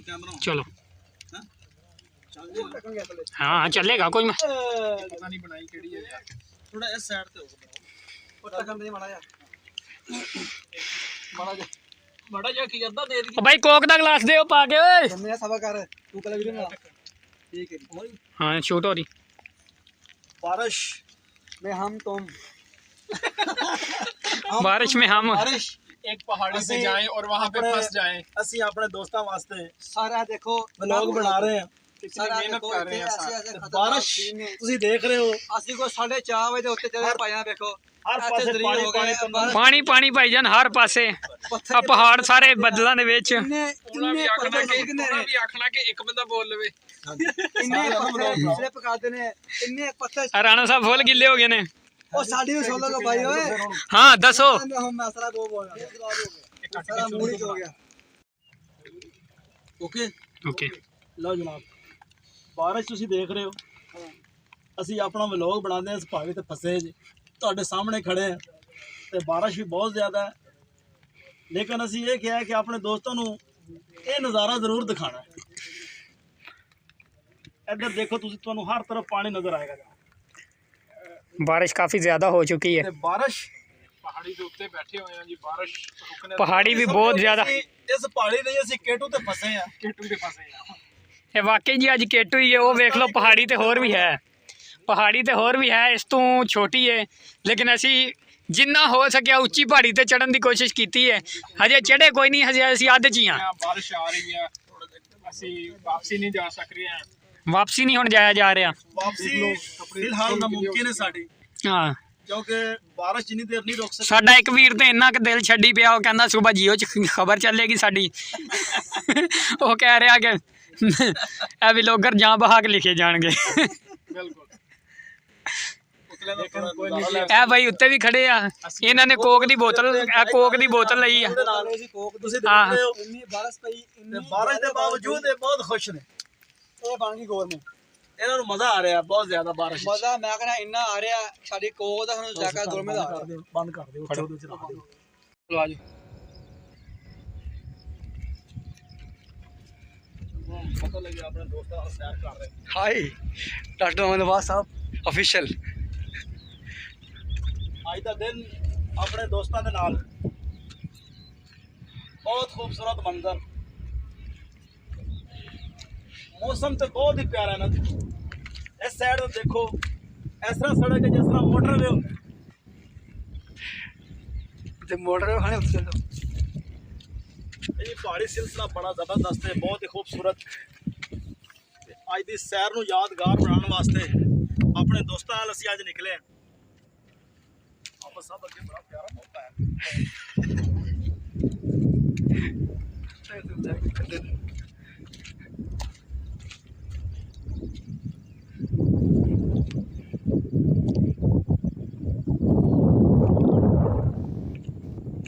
चलो हाँ चलेगा कोई थोड़ा इस साइड पे बड़ा जा की करदा दे दी भाई कोक दा गिलास दे पा के ओए मैं सवा कर तू कल वीडियो में ठीक है। हाँ शूट हो रही बारिश में हम तुम बारिश में हम बारिश एक पहाड़ी से जाएं और वहां पे फंस जाएं। ਅਸੀਂ ਆਪਣੇ ਦੋਸਤਾਂ ਵਾਸਤੇ ਸਾਰਾ ਦੇਖੋ ਵਲੌਗ ਬਣਾ ਰਹੇ ਹਾਂ कितनी मेहनत कर रहे हैं ਬਾਰਿਸ਼ ਤੁਸੀਂ ਦੇਖ ਰਹੇ ਹੋ ਅਸੀਂ ਕੋ 4:30 ਵਜੇ ਉੱਤੇ ਚਲੇ ਪਾਇਆ ਦੇਖੋ ਹਰ ਪਾਸੇ ਪਾਣੀ पानी पानी भाई जान हर पासे आ पहाड़ सारे बदलों दे विच पूरा भी आखना कि एक बंदा बोल लवे ਇੰਨੇ ਪੱਥਰ ਪਕਾਦੇ ਨੇ ਇੰਨੇ ਪੱਥਰ राणा साहब फुल गिले हो गए ने ਉਹ ਸਾਡੀ ਵੀ ਸੁਣ ਲਓ ਭਾਈ ਓਏ हाँ दसो ਹੁਣ ਮਸਲਾ ਦੋ ਬੋਲ ਗਿਆ ਸਾਰਾ ਮੂੜੀ ਹੋ ਗਿਆ ਓਕੇ ओके ਲਓ ਜਨਾਬ ਬਾਰਿਸ਼ ਤੁਸੀਂ ਦੇਖ ਰਹੇ ਹੋ ਅਸੀਂ ਆਪਣਾ ਵਲੌਗ ਬਣਾਉਂਦੇ ਹਾਂ ਇਸ ਪਹਾੜੀ ਤੇ ਫਸੇ ਜੀ ਤੁਹਾਡੇ ਸਾਹਮਣੇ ਖੜੇ ਹਾਂ ਤੇ ਬਾਰਿਸ਼ ਵੀ ਬਹੁਤ ਜ਼ਿਆਦਾ ਹੈ ਲੇਕਿਨ ਅਸੀਂ ਇਹ ਕਿਹਾ ਕਿ ਆਪਣੇ ਦੋਸਤਾਂ ਨੂੰ ਇਹ ਨਜ਼ਾਰਾ ਜ਼ਰੂਰ ਦਿਖਾਣਾ ਹੈ। ਇੱਧਰ ਦੇਖੋ ਤੁਸੀਂ ਤੁਹਾਨੂੰ ਹਰ ਤਰਫ ਪਾਣੀ ਨਜ਼ਰ ਆਏਗਾ बारिश काफ़ी ज़्यादा हो चुकी है ਤੇ ਬਾਰਿਸ਼ पहाड़ी के उत्ते बैठे हुए हैं जी बारिश रुकने पहाड़ी भी बहुत ज़्यादा ਇਸ ਪਹਾੜੀ ਨਹੀਂ ਅਸੀਂ ਕੇਟੂ ਤੇ ਫਸੇ ਹਾਂ केटू के फंसे हैं ये वाकई जी अज केटू ही है वो वेख लो पहाड़ी तो होर भी है पहाड़ी तो होर भी है इस तो छोटी है लेकिन असी जिन्ना हो सकिया उच्ची पहाड़ी ते चढ़न की कोशिश की है हजे चढ़े कोई नहीं हजे असी अध च ही हाँ बारिश आ रही है ਅਸੀਂ वापसी नहीं जा सक रहे हैं वापसी नहीं हुण जाया जा रहा ਵਾਪਸੀ ਫਿਲਹਾਲ ਨਾਮੁਮਕਿਨ ਹੈ ਸਾਡੀ हाँ ਕਿਉਂਕਿ ਬਾਰਿਸ਼ ਜਿੰਨੀ ਦੇਰ ਨਹੀਂ ਰੁਕ ਸਕਦੀ साडा एक वीर तो इन्ना क दिल छड्डी पिया वो कहंदा सुबह जियो च खबर चलेगी साडी वो कह रहा कि ए व्लॉगर जहाँ बहा के लिखे जाएंगे बिल्कुल ए भाई उत्ते भी खड़े आ इन्हां ने कोक दी बोतल कोक दी बोतल लई आ ਤੁਸੀਂ ਹਾਂ। ਦੇਖ ਰਹੇ ਹੋ ਇੰਨੀ ਬਾਰਿਸ਼ ਪਈ ਤੇ ਬਾਰਿਸ਼ ਦੇ ਬਾਵਜੂਦ ਇਹ ਬਹੁਤ ਖੁਸ਼ ਨੇ ਇਹ ਬਣ ਗਈ ਗੋਲ ਨੇ ਇਹਨਾਂ ਨੂੰ ਮਜ਼ਾ ਆ ਰਿਹਾ ਬਹੁਤ ਜ਼ਿਆਦਾ ਬਾਰਿਸ਼ ਮਜ਼ਾ ਮੈਂ ਕਹਿੰਦਾ ਇੰਨਾ ਆ ਰਿਹਾ ਸਾਡੀ ਕੋਕ ਦਾ ਸਾਨੂੰ ਜਾਕਾ ਗੁਰਮੇ ਦਾ ਬੰਦ ਕਰ ਦਿਓ ਉੱਥੇ ਉਹਦੇ ਚਲਾ ਦਿਓ चलो आज ਪਤਾ ਲੱਗਿਆ ਆਪਣੇ ਦੋਸਤਾਂ ਨਾਲ ਸੈਰ ਕਰ ਰਹੇ हाय डॉक्टर मोहम्मद नवाज साहब ऑफिशियल ਅੱਜ ਦਾ ਦਿਨ ਆਪਣੇ ਦੋਸਤਾਂ ਦੇ ਨਾਲ ਬਹੁਤ ਖੂਬਸੂਰਤ ਮੰਜ਼ਰ मौसम तो बहुत ही प्यारा है ना जी इस साइड तो देखो इस तरह सड़क है जिस तरह मोटरवे होते मोटरवे खाने होते चलो ये पहाड़ी सिलसिला बड़ा ज़बरदस्त है बहुत ही खूबसूरत आज की सैर को यादगार बनाने वास्ते अपने दोस्तों नाल असीं अज निकले हैं आप सब अगे बड़ा प्यारा मौका है